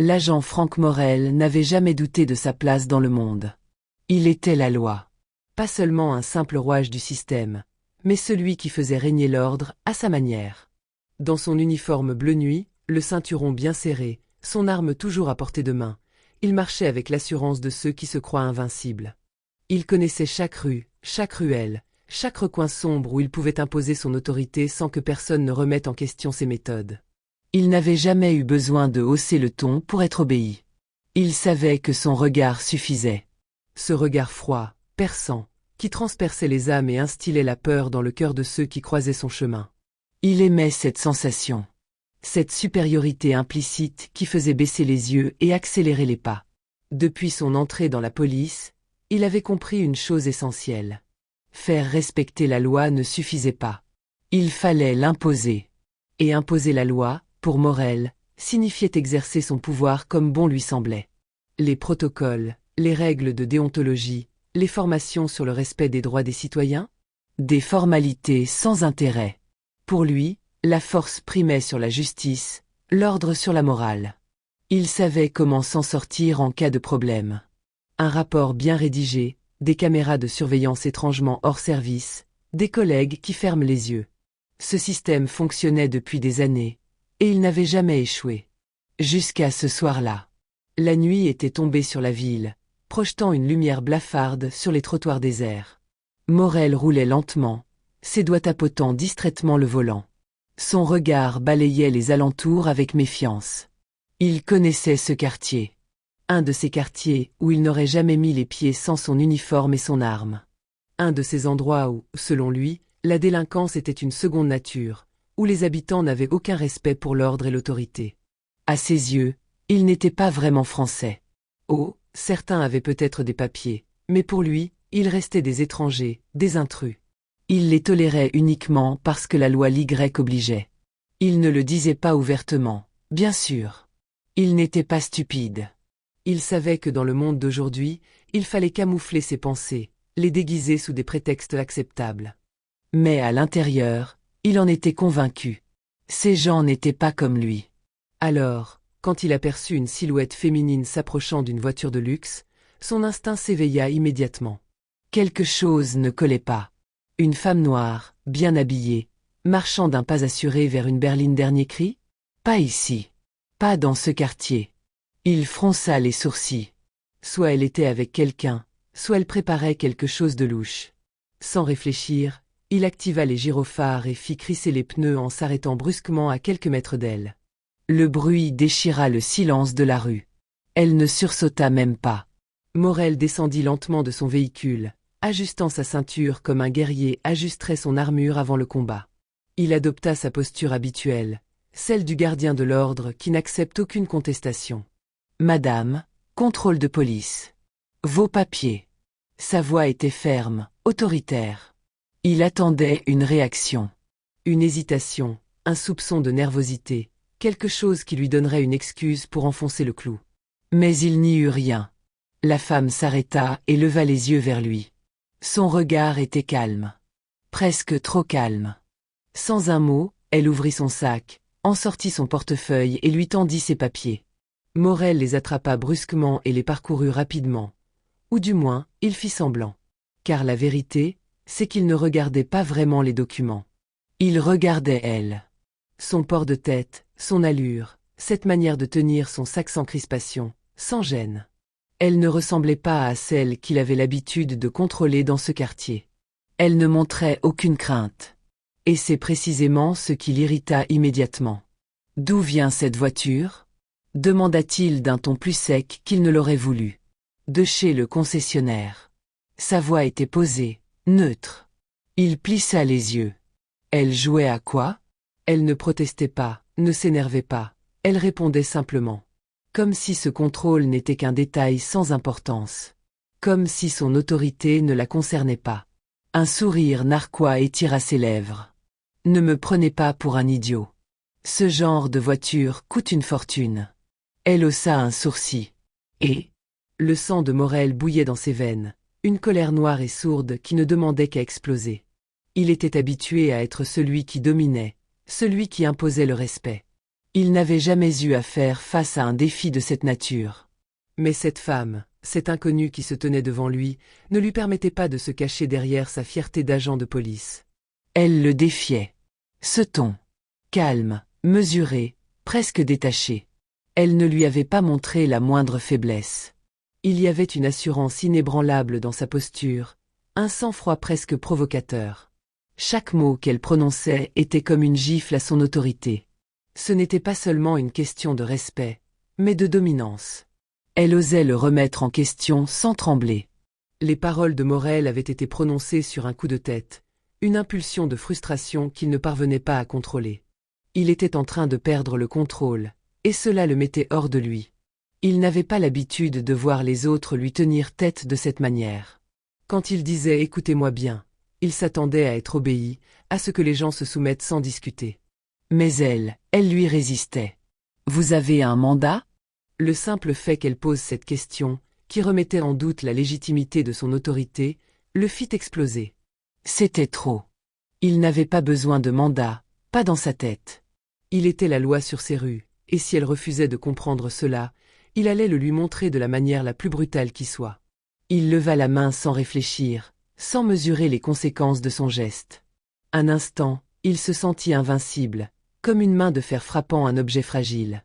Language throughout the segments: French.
L'agent Franck Morel n'avait jamais douté de sa place dans le monde. Il était la loi. Pas seulement un simple rouage du système, mais celui qui faisait régner l'ordre à sa manière. Dans son uniforme bleu nuit, le ceinturon bien serré, son arme toujours à portée de main, il marchait avec l'assurance de ceux qui se croient invincibles. Il connaissait chaque rue, chaque ruelle, chaque recoin sombre où il pouvait imposer son autorité sans que personne ne remette en question ses méthodes. Il n'avait jamais eu besoin de hausser le ton pour être obéi. Il savait que son regard suffisait. Ce regard froid, perçant, qui transperçait les âmes et instillait la peur dans le cœur de ceux qui croisaient son chemin. Il aimait cette sensation. Cette supériorité implicite qui faisait baisser les yeux et accélérer les pas. Depuis son entrée dans la police, il avait compris une chose essentielle. Faire respecter la loi ne suffisait pas. Il fallait l'imposer. Et imposer la loi, pour Morel, signifiait exercer son pouvoir comme bon lui semblait. Les protocoles, les règles de déontologie, les formations sur le respect des droits des citoyens? Des formalités sans intérêt. Pour lui, la force primait sur la justice, l'ordre sur la morale. Il savait comment s'en sortir en cas de problème. Un rapport bien rédigé, des caméras de surveillance étrangement hors service, des collègues qui ferment les yeux. Ce système fonctionnait depuis des années, et il n'avait jamais échoué. Jusqu'à ce soir-là. La nuit était tombée sur la ville, projetant une lumière blafarde sur les trottoirs déserts. Morel roulait lentement, ses doigts tapotant distraitement le volant. Son regard balayait les alentours avec méfiance. Il connaissait ce quartier. Un de ces quartiers où il n'aurait jamais mis les pieds sans son uniforme et son arme. Un de ces endroits où, selon lui, la délinquance était une seconde nature, où les habitants n'avaient aucun respect pour l'ordre et l'autorité. À ses yeux, il n'était pas vraiment français. Oh, certains avaient peut-être des papiers, mais pour lui, ils restaient des étrangers, des intrus. Il les tolérait uniquement parce que la loi l'Y obligeait. Il ne le disait pas ouvertement, bien sûr. Il n'était pas stupide. Il savait que dans le monde d'aujourd'hui, il fallait camoufler ses pensées, les déguiser sous des prétextes acceptables. Mais à l'intérieur, il en était convaincu. Ces gens n'étaient pas comme lui. Alors, quand il aperçut une silhouette féminine s'approchant d'une voiture de luxe, son instinct s'éveilla immédiatement. Quelque chose ne collait pas. Une femme noire, bien habillée, marchant d'un pas assuré vers une berline dernier cri? Pas ici. Pas dans ce quartier. Il fronça les sourcils. Soit elle était avec quelqu'un, soit elle préparait quelque chose de louche. Sans réfléchir, il activa les gyrophares et fit crisser les pneus en s'arrêtant brusquement à quelques mètres d'elle. Le bruit déchira le silence de la rue. Elle ne sursauta même pas. Morel descendit lentement de son véhicule, ajustant sa ceinture comme un guerrier ajusterait son armure avant le combat. Il adopta sa posture habituelle, celle du gardien de l'ordre qui n'accepte aucune contestation. « Madame, contrôle de police. Vos papiers. » Sa voix était ferme, autoritaire. Il attendait une réaction. Une hésitation, un soupçon de nervosité, quelque chose qui lui donnerait une excuse pour enfoncer le clou. Mais il n'y eut rien. La femme s'arrêta et leva les yeux vers lui. Son regard était calme. Presque trop calme. Sans un mot, elle ouvrit son sac, en sortit son portefeuille et lui tendit ses papiers. Morel les attrapa brusquement et les parcourut rapidement. Ou du moins, il fit semblant. Car la vérité, c'est qu'il ne regardait pas vraiment les documents. Il regardait elle. Son port de tête, son allure, cette manière de tenir son sac sans crispation, sans gêne. Elle ne ressemblait pas à celle qu'il avait l'habitude de contrôler dans ce quartier. Elle ne montrait aucune crainte. Et c'est précisément ce qui l'irrita immédiatement. « D'où vient cette voiture ?» demanda-t-il d'un ton plus sec qu'il ne l'aurait voulu. « De chez le concessionnaire. » Sa voix était posée, neutre. Il plissa les yeux. Elle jouait à quoi? Elle ne protestait pas, ne s'énervait pas. Elle répondait simplement. Comme si ce contrôle n'était qu'un détail sans importance. Comme si son autorité ne la concernait pas. Un sourire narquois étira ses lèvres. « Ne me prenez pas pour un idiot. Ce genre de voiture coûte une fortune. » Elle haussa un sourcil. Et le sang de Morel bouillait dans ses veines, une colère noire et sourde qui ne demandait qu'à exploser. Il était habitué à être celui qui dominait, celui qui imposait le respect. Il n'avait jamais eu à faire face à un défi de cette nature. Mais cette femme, cet inconnu qui se tenait devant lui, ne lui permettait pas de se cacher derrière sa fierté d'agent de police. Elle le défiait. Ce ton, calme, mesuré, presque détaché. Elle ne lui avait pas montré la moindre faiblesse. Il y avait une assurance inébranlable dans sa posture, un sang-froid presque provocateur. Chaque mot qu'elle prononçait était comme une gifle à son autorité. Ce n'était pas seulement une question de respect, mais de dominance. Elle osait le remettre en question sans trembler. Les paroles de Morel avaient été prononcées sur un coup de tête, une impulsion de frustration qu'il ne parvenait pas à contrôler. Il était en train de perdre le contrôle, et cela le mettait hors de lui. Il n'avait pas l'habitude de voir les autres lui tenir tête de cette manière. Quand il disait « écoutez-moi bien », il s'attendait à être obéi, à ce que les gens se soumettent sans discuter. Mais elle lui résistait. « Vous avez un mandat ?» Le simple fait qu'elle pose cette question, qui remettait en doute la légitimité de son autorité, le fit exploser. C'était trop. Il n'avait pas besoin de mandat, pas dans sa tête. Il était la loi sur ses rues, et si elle refusait de comprendre cela, il allait le lui montrer de la manière la plus brutale qui soit. Il leva la main sans réfléchir, sans mesurer les conséquences de son geste. Un instant, il se sentit invincible, comme une main de fer frappant un objet fragile.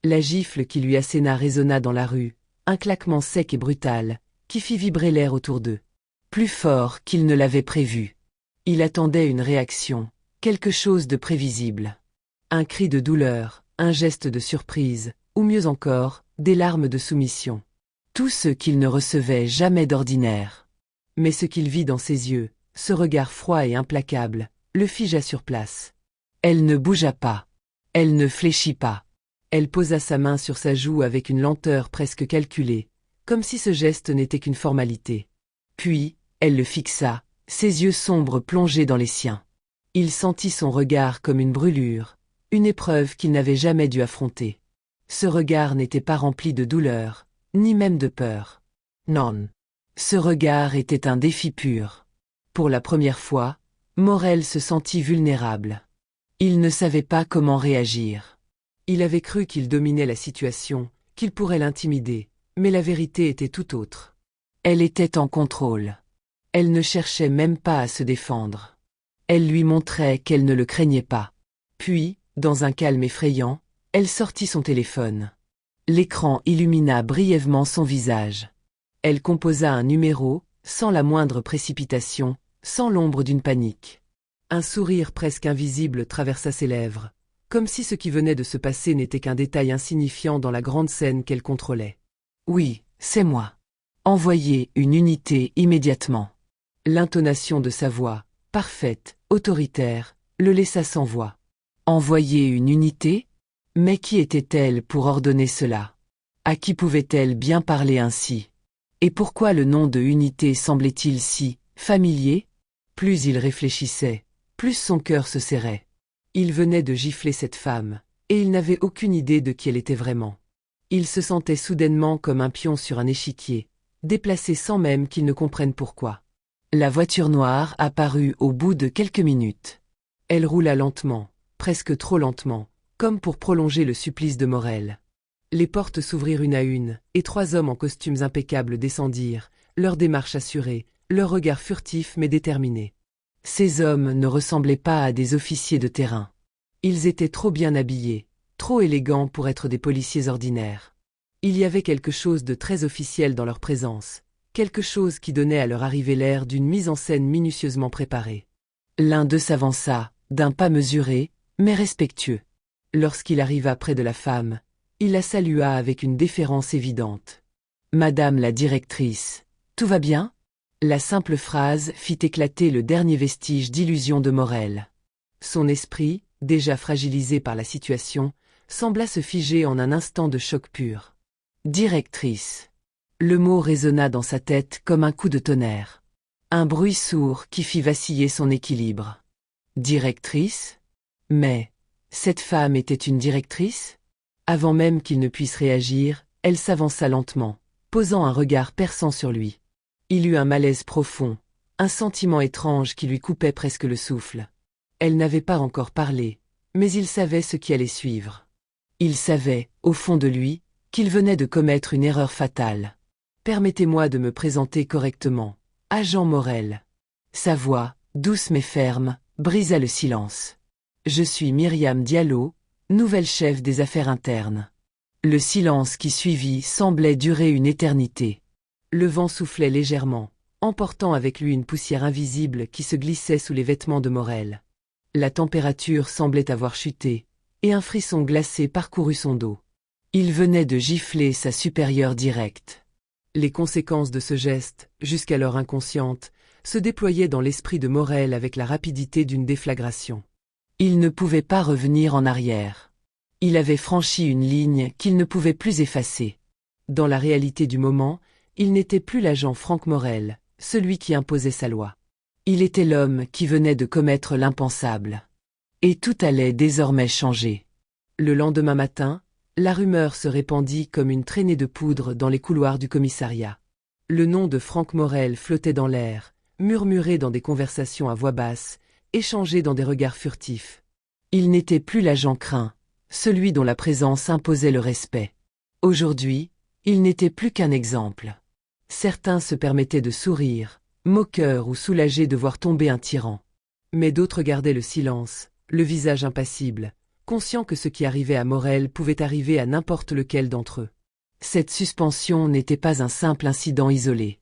La gifle qui lui asséna résonna dans la rue, un claquement sec et brutal, qui fit vibrer l'air autour d'eux. Plus fort qu'il ne l'avait prévu. Il attendait une réaction, quelque chose de prévisible. Un cri de douleur, un geste de surprise, ou mieux encore, des larmes de soumission. Tout ce qu'il ne recevait jamais d'ordinaire. Mais ce qu'il vit dans ses yeux, ce regard froid et implacable, le figea sur place. Elle ne bougea pas. Elle ne fléchit pas. Elle posa sa main sur sa joue avec une lenteur presque calculée, comme si ce geste n'était qu'une formalité. Puis, elle le fixa, ses yeux sombres plongés dans les siens. Il sentit son regard comme une brûlure, une épreuve qu'il n'avait jamais dû affronter. Ce regard n'était pas rempli de douleur, ni même de peur. Non. Ce regard était un défi pur. Pour la première fois, Morel se sentit vulnérable. Il ne savait pas comment réagir. Il avait cru qu'il dominait la situation, qu'il pourrait l'intimider, mais la vérité était tout autre. Elle était en contrôle. Elle ne cherchait même pas à se défendre. Elle lui montrait qu'elle ne le craignait pas. Puis, dans un calme effrayant, elle sortit son téléphone. L'écran illumina brièvement son visage. Elle composa un numéro, sans la moindre précipitation, sans l'ombre d'une panique. Un sourire presque invisible traversa ses lèvres, comme si ce qui venait de se passer n'était qu'un détail insignifiant dans la grande scène qu'elle contrôlait. « Oui, c'est moi. Envoyez une unité immédiatement. » L'intonation de sa voix, parfaite, autoritaire, le laissa sans voix. Envoyer une unité? Mais qui était-elle pour ordonner cela? À qui pouvait-elle bien parler ainsi? Et pourquoi le nom de unité semblait-il si familier? Plus il réfléchissait, plus son cœur se serrait. Il venait de gifler cette femme, et il n'avait aucune idée de qui elle était vraiment. Il se sentait soudainement comme un pion sur un échiquier, déplacé sans même qu'il ne comprenne pourquoi. La voiture noire apparut au bout de quelques minutes. Elle roula lentement, presque trop lentement, comme pour prolonger le supplice de Morel. Les portes s'ouvrirent une à une, et 3 hommes en costumes impeccables descendirent, leur démarche assurée, leur regard furtif mais déterminé. Ces hommes ne ressemblaient pas à des officiers de terrain. Ils étaient trop bien habillés, trop élégants pour être des policiers ordinaires. Il y avait quelque chose de très officiel dans leur présence, quelque chose qui donnait à leur arrivée l'air d'une mise en scène minutieusement préparée. L'un d'eux s'avança, d'un pas mesuré, mais respectueux. Lorsqu'il arriva près de la femme, il la salua avec une déférence évidente. « Madame la directrice, tout va bien ?» La simple phrase fit éclater le dernier vestige d'illusion de Morel. Son esprit, déjà fragilisé par la situation, sembla se figer en un instant de choc pur. « Directrice !» Le mot résonna dans sa tête comme un coup de tonnerre. Un bruit sourd qui fit vaciller son équilibre. « Directrice ? Mais, cette femme était une directrice ? » Avant même qu'il ne puisse réagir, elle s'avança lentement, posant un regard perçant sur lui. Il eut un malaise profond, un sentiment étrange qui lui coupait presque le souffle. Elle n'avait pas encore parlé, mais il savait ce qui allait suivre. Il savait, au fond de lui, qu'il venait de commettre une erreur fatale. Permettez-moi de me présenter correctement. Agent Morel. Sa voix, douce mais ferme, brisa le silence. Je suis Myriam Diallo, nouvelle chef des affaires internes. Le silence qui suivit semblait durer une éternité. Le vent soufflait légèrement, emportant avec lui une poussière invisible qui se glissait sous les vêtements de Morel. La température semblait avoir chuté, et un frisson glacé parcourut son dos. Il venait de gifler sa supérieure directe. Les conséquences de ce geste, jusqu'alors inconscientes, se déployaient dans l'esprit de Morel avec la rapidité d'une déflagration. Il ne pouvait pas revenir en arrière. Il avait franchi une ligne qu'il ne pouvait plus effacer. Dans la réalité du moment, il n'était plus l'agent Franck Morel, celui qui imposait sa loi. Il était l'homme qui venait de commettre l'impensable. Et tout allait désormais changer. Le lendemain matin, la rumeur se répandit comme une traînée de poudre dans les couloirs du commissariat. Le nom de Franck Morel flottait dans l'air, murmuré dans des conversations à voix basse, échangé dans des regards furtifs. Il n'était plus l'agent craint, celui dont la présence imposait le respect. Aujourd'hui, il n'était plus qu'un exemple. Certains se permettaient de sourire, moqueurs ou soulagés de voir tomber un tyran. Mais d'autres gardaient le silence, le visage impassible, conscients que ce qui arrivait à Morel pouvait arriver à n'importe lequel d'entre eux. Cette suspension n'était pas un simple incident isolé.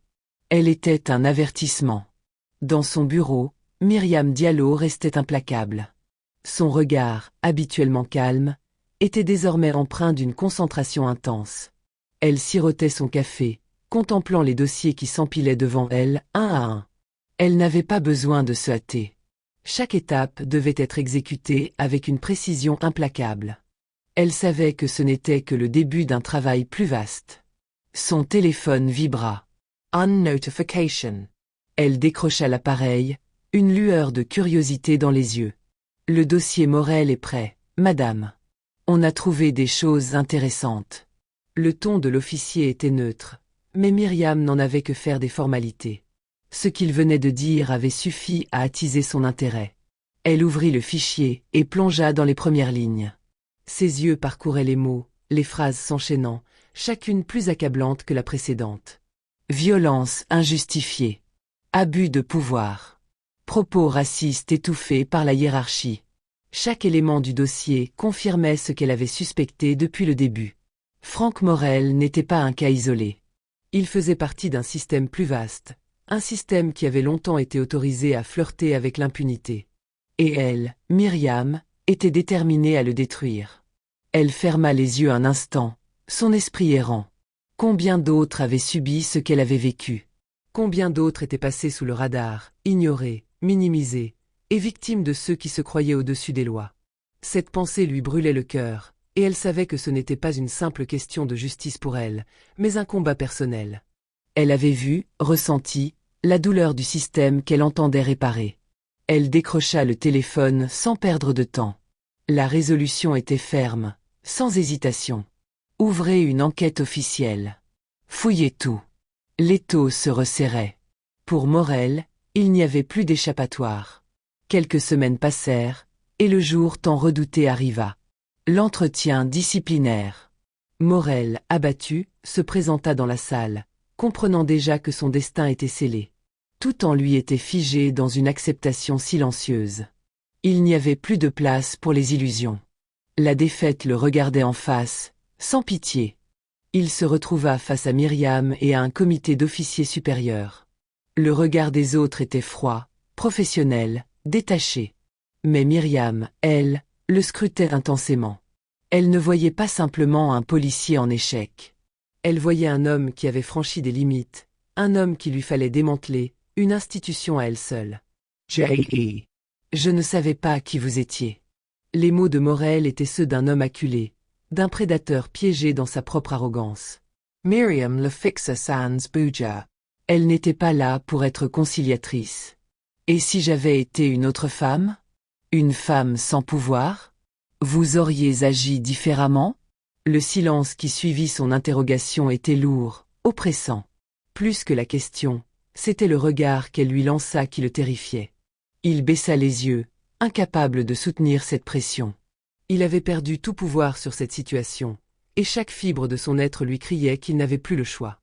Elle était un avertissement. Dans son bureau, Myriam Diallo restait implacable. Son regard, habituellement calme, était désormais empreint d'une concentration intense. Elle sirotait son café, contemplant les dossiers qui s'empilaient devant elle, un à un. Elle n'avait pas besoin de se hâter. Chaque étape devait être exécutée avec une précision implacable. Elle savait que ce n'était que le début d'un travail plus vaste. Son téléphone vibra. Notification. Elle décrocha l'appareil, une lueur de curiosité dans les yeux. Le dossier Morel est prêt, madame. On a trouvé des choses intéressantes. Le ton de l'officier était neutre, mais Myriam n'en avait que faire des formalités. Ce qu'il venait de dire avait suffi à attiser son intérêt. Elle ouvrit le fichier et plongea dans les premières lignes. Ses yeux parcouraient les mots, les phrases s'enchaînant, chacune plus accablante que la précédente. Violence injustifiée. Abus de pouvoir. Propos racistes étouffés par la hiérarchie. Chaque élément du dossier confirmait ce qu'elle avait suspecté depuis le début. Franck Morel n'était pas un cas isolé. Il faisait partie d'un système plus vaste, un système qui avait longtemps été autorisé à flirter avec l'impunité. Et elle, Myriam, était déterminée à le détruire. Elle ferma les yeux un instant, son esprit errant. Combien d'autres avaient subi ce qu'elle avait vécu? Combien d'autres étaient passés sous le radar, ignorés, minimisés, et victimes de ceux qui se croyaient au-dessus des lois? Cette pensée lui brûlait le cœur, et elle savait que ce n'était pas une simple question de justice pour elle, mais un combat personnel. Elle avait vu, ressenti, la douleur du système qu'elle entendait réparer. Elle décrocha le téléphone sans perdre de temps. La résolution était ferme, sans hésitation. Ouvrez une enquête officielle. Fouillez tout. L'étau se resserrait. Pour Morel, il n'y avait plus d'échappatoire. Quelques semaines passèrent, et le jour tant redouté arriva. L'entretien disciplinaire. Morel, abattu, se présenta dans la salle, comprenant déjà que son destin était scellé. Tout en lui était figé dans une acceptation silencieuse. Il n'y avait plus de place pour les illusions. La défaite le regardait en face, sans pitié. Il se retrouva face à Myriam et à un comité d'officiers supérieurs. Le regard des autres était froid, professionnel, détaché. Mais Myriam, elle, le scrutait intensément. Elle ne voyait pas simplement un policier en échec. Elle voyait un homme qui avait franchi des limites, un homme qui lui fallait démanteler, une institution à elle seule. J.E. Je ne savais pas qui vous étiez. Les mots de Morel étaient ceux d'un homme acculé, d'un prédateur piégé dans sa propre arrogance. Myriam le fixa sans bouger. Elle n'était pas là pour être conciliatrice. Et si j'avais été une autre femme? Une femme sans pouvoir? Vous auriez agi différemment? Le silence qui suivit son interrogation était lourd, oppressant. Plus que la question, c'était le regard qu'elle lui lança qui le terrifiait. Il baissa les yeux, incapable de soutenir cette pression. Il avait perdu tout pouvoir sur cette situation, et chaque fibre de son être lui criait qu'il n'avait plus le choix.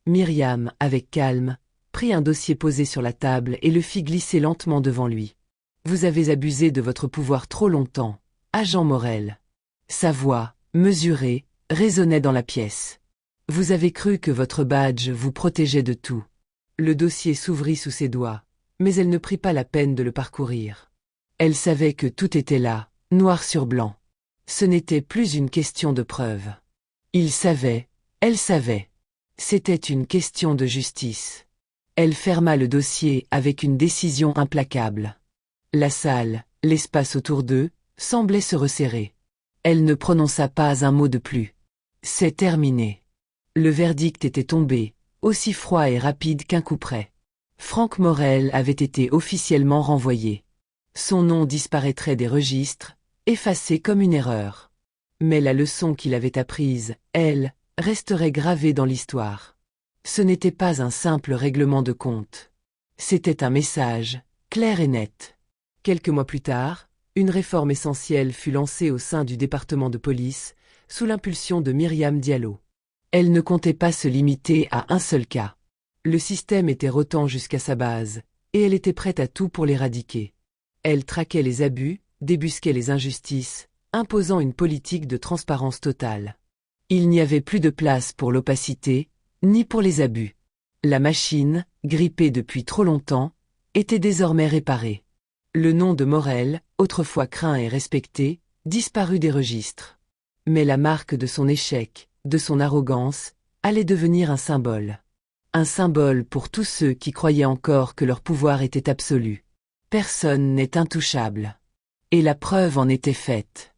Myriam, avec calme, prit un dossier posé sur la table et le fit glisser lentement devant lui. « Vous avez abusé de votre pouvoir trop longtemps, agent Morel. » Sa voix, mesurée, résonnait dans la pièce. « Vous avez cru que votre badge vous protégeait de tout. » Le dossier s'ouvrit sous ses doigts, mais elle ne prit pas la peine de le parcourir. Elle savait que tout était là, noir sur blanc. Ce n'était plus une question de preuve. Il savait, elle savait. C'était une question de justice. Elle ferma le dossier avec une décision implacable. La salle, l'espace autour d'eux, semblaient se resserrer. Elle ne prononça pas un mot de plus. C'est terminé. Le verdict était tombé, aussi froid et rapide qu'un coup près. Franck Morel avait été officiellement renvoyé. Son nom disparaîtrait des registres, effacé comme une erreur. Mais la leçon qu'il avait apprise, elle, resterait gravée dans l'histoire. Ce n'était pas un simple règlement de compte. C'était un message, clair et net. Quelques mois plus tard, une réforme essentielle fut lancée au sein du département de police, sous l'impulsion de Myriam Diallo. Elle ne comptait pas se limiter à un seul cas. Le système était rotant jusqu'à sa base, et elle était prête à tout pour l'éradiquer. Elle traquait les abus, débusquait les injustices, imposant une politique de transparence totale. Il n'y avait plus de place pour l'opacité, ni pour les abus. La machine, grippée depuis trop longtemps, était désormais réparée. Le nom de Morel, autrefois craint et respecté, disparut des registres. Mais la marque de son échec, de son arrogance, allait devenir un symbole. Un symbole pour tous ceux qui croyaient encore que leur pouvoir était absolu. Personne n'est intouchable. Et la preuve en était faite.